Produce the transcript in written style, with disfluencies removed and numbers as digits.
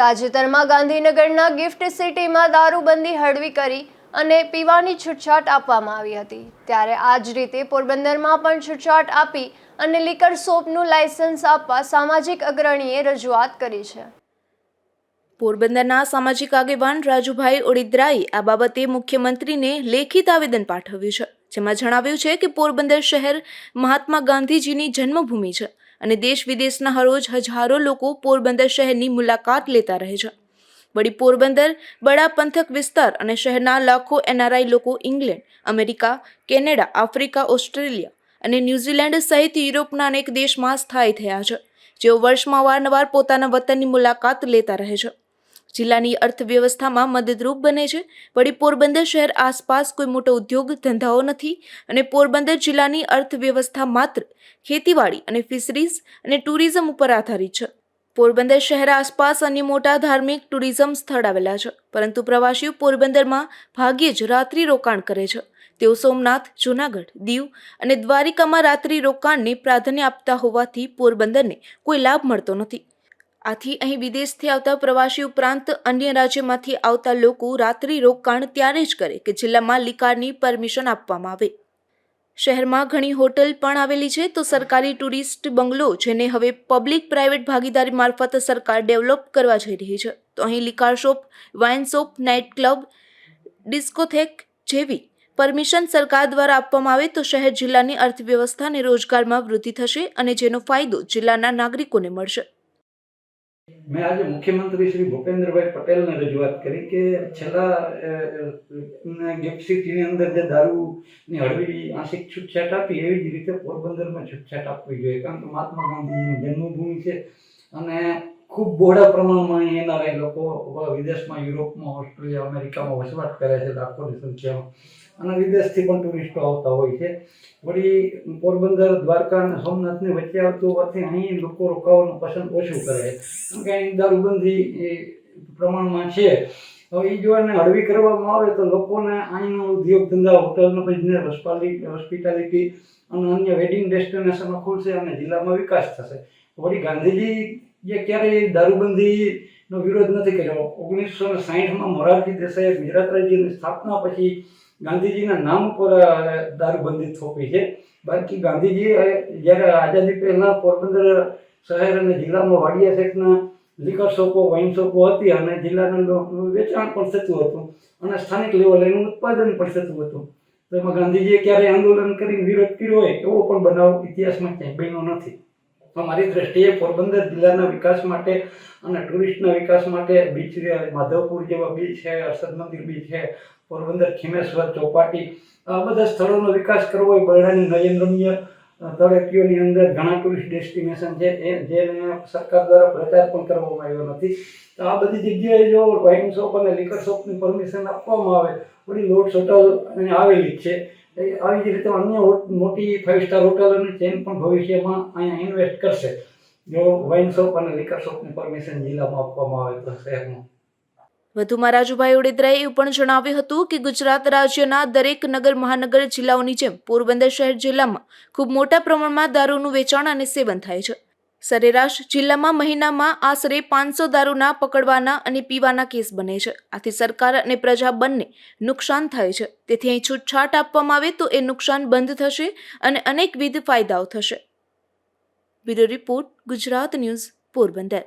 તાજેતરમાં ગાંધીનગરના ગિફ્ટ સિટીમાં દારૂબંધી હળવી કરી અને પીવાની છૂટછાટ આપવામાં આવી હતી, ત્યારે આ જ રીતે પોરબંદરમાં પણ છૂટછાટ આપી અને લિકર શોપનું લાયસન્સ આપવા સામાજિક અગ્રણીએ રજૂઆત કરી છે. પોરબંદરના સામાજિક આગેવાન રાજુભાઈ ઓડિદ્રાએ આ બાબતે મુખ્યમંત્રીને લેખિત આવેદન પાઠવ્યું છે, જેમાં જણાવ્યું છે કે પોરબંદર શહેર મહાત્મા ગાંધીજીની જન્મભૂમિ છે અને દેશ વિદેશના હરોજ હજારો લોકો પોરબંદર શહેરની મુલાકાત લેતા રહે છે. વળી પોરબંદર બડા પંથક વિસ્તાર અને શહેરના લાખો NRI લોકો England, America, Canada, Africa, Australia અને ન્યૂઝીલેન્ડ સહિત યુરોપના અનેક દેશમાં સ્થાયી થયા છે, જેઓ વર્ષમાં વારંવાર પોતાના વતનની મુલાકાત લેતા રહે છે. જિલ્લાની અર્થવ્યવસ્થામાં મદદરૂપ બને છે. વળી પોરબંદર શહેર આસપાસ કોઈ મોટો ઉદ્યોગ ધંધાઓ નથી અને પોરબંદર જિલ્લાની અર્થવ્યવસ્થા માત્ર ખેતીવાડી અને ફિશરીઝ અને ટુરિઝમ ઉપર આધારિત છે. પોરબંદર શહેર આસપાસ અન્ય મોટા ધાર્મિક ટુરિઝમ સ્થળ આવેલા છે, પરંતુ પ્રવાસીઓ પોરબંદરમાં ભાગ્યે જ રાત્રિ રોકાણ કરે છે. તેઓ સોમનાથ, જૂનાગઢ, દીવ અને દ્વારિકામાં રાત્રિ રોકાણને પ્રાધાન્ય આપતા હોવાથી પોરબંદરને કોઈ લાભ મળતો નથી. આથી અહીં વિદેશથી આવતા પ્રવાસી ઉપરાંત અન્ય રાજ્યમાંથી આવતા લોકો રાત્રિ રોકાણ ત્યારે જ કરે કે જિલ્લામાં લિકારની પરમિશન આપવામાં આવે. શહેરમાં ઘણી હોટલ પણ આવેલી છે, તો સરકારી ટુરિસ્ટ બંગલો જેને હવે પબ્લિક પ્રાઇવેટ ભાગીદારી મારફત સરકાર ડેવલપ કરવા જઈ રહી છે, તો અહીં liquor shop, wine shop, night club, discotheque જેવી પરમિશન સરકાર દ્વારા આપવામાં આવે તો શહેર જિલ્લાની અર્થવ્યવસ્થા અને રોજગારમાં વૃદ્ધિ થશે અને જેનો ફાયદો જિલ્લાના નાગરિકોને મળશે. મેં આજે મુખ્યમંત્રી શ્રી ભૂપેન્દ્રભાઈ પટેલને રજૂઆત કરી કે છેલ્લા ગિફ્ટ સિટીની અંદર જે દારૂની હળવી આંશિક છૂટછાટ આપી એવી જ રીતે પોરબંદરમાં છૂટછાટ આપવી જોઈએ, કારણ કે મહાત્મા ગાંધીજીની જન્મભૂમિ છે અને ખૂબ બહોળા પ્રમાણમાં NRI લોકો વિદેશમાં, યુરોપમાં, ઓસ્ટ્રેલિયા, અમેરિકામાં વસવાટ કરે છે લાખોની સંખ્યામાં, અને વિદેશથી પણ ટુરિસ્ટો આવતા હોય છે. વળી પોરબંદર, દ્વારકા અને સોમનાથની વચ્ચે આવતું હોવાથી અહીં લોકો રોકાવાનું પસંદ ઓછું કરે છે, કારણ કે અહીં દારૂબંધી પ્રમાણમાં છે. હવે એ જો એને હળવી કરવામાં આવે તો લોકોને અહીંનો ઉદ્યોગ ધંધા, હોટલનો બિઝનેસ, હોસ્પિટાલિટી અને અન્ય વેડિંગ ડેસ્ટિનેશનો ખુલશે અને જિલ્લામાં વિકાસ થશે. વળી ગાંધીજી જે ક્યારેય દારૂબંધીનો વિરોધ નથી કર્યો. 1960માં મોરારજી દેસાઈએ ગુજરાત રાજ્યની સ્થાપના પછી ગાંધીજીના નામ ઉપર દારૂબંધી થોપી છે. બાકી ગાંધીજી જ્યારે આઝાદી પહેલાં પોરબંદર શહેર અને જિલ્લામાં વાડિયા સેટના લિકર શોપો, વાઇન શોપો હતી અને જિલ્લાનું વેચાણ પણ થતું હતું અને સ્થાનિક લેવલે એનું ઉત્પાદન પણ થતું હતું. તો એમાં ગાંધીજીએ ક્યારેય આંદોલન કરીને વિરોધ કર્યો હોય એવો પણ બનાવ ઇતિહાસમાં ક્યાંય બન્યો નથી. તો મારી દ્રષ્ટિએ પોરબંદર જિલ્લાના વિકાસ માટે અને ટુરિસ્ટના વિકાસ માટે બીચ, માધવપુર જેવા બીચ છે, હર્ષદ મંદિર બીચ છે, પોરબંદર ખીમેશ્વર ચોપાટી, આ બધા સ્થળોનો વિકાસ કરવો હોય. બરડાની નયનરમ્ય તળેટીઓની અંદર ઘણા ટુરિસ્ટ ડેસ્ટિનેશન છે જેને સરકાર દ્વારા પ્રચાર પણ કરવામાં આવ્યો નથી. તો આ બધી જગ્યાએ જો વાઇન શોપ અને લિકર શોપની પરમિશન આપવામાં આવે, વળી લોડ્સ હોટલ આવેલી જ છે, આવી જ રીતે અન્ય મોટી 5 સ્ટાર હોટલોની ચેન પણ ભવિષ્યમાં અહીંયા ઇન્વેસ્ટ કરશે જો વાઇન શોપ અને લિકર શોપની પરમિશન જિલ્લામાં આપવામાં આવે તો શહેરમાં. વધુમાં રાજુભાઈ ઓડિદ્રાએ એવું પણ જણાવ્યું હતું કે ગુજરાત રાજ્યના દરેક નગર મહાનગર જિલ્લાઓની જેમ પોરબંદર શહેર જિલ્લામાં ખૂબ મોટા પ્રમાણમાં દારૂનું વેચાણ અને સેવન થાય છે. સરેરાશ જિલ્લામાં મહિનામાં આશરે 500 દારૂના પકડવાના અને પીવાના કેસ બને છે. આથી સરકાર અને પ્રજા બંને નુકસાન થાય છે. તેથી અહીં છૂટછાટ આપવામાં આવે તો એ નુકસાન બંધ થશે અને અનેકવિધ ફાયદાઓ થશે. Bureau report, Gujarat news, Porbandar.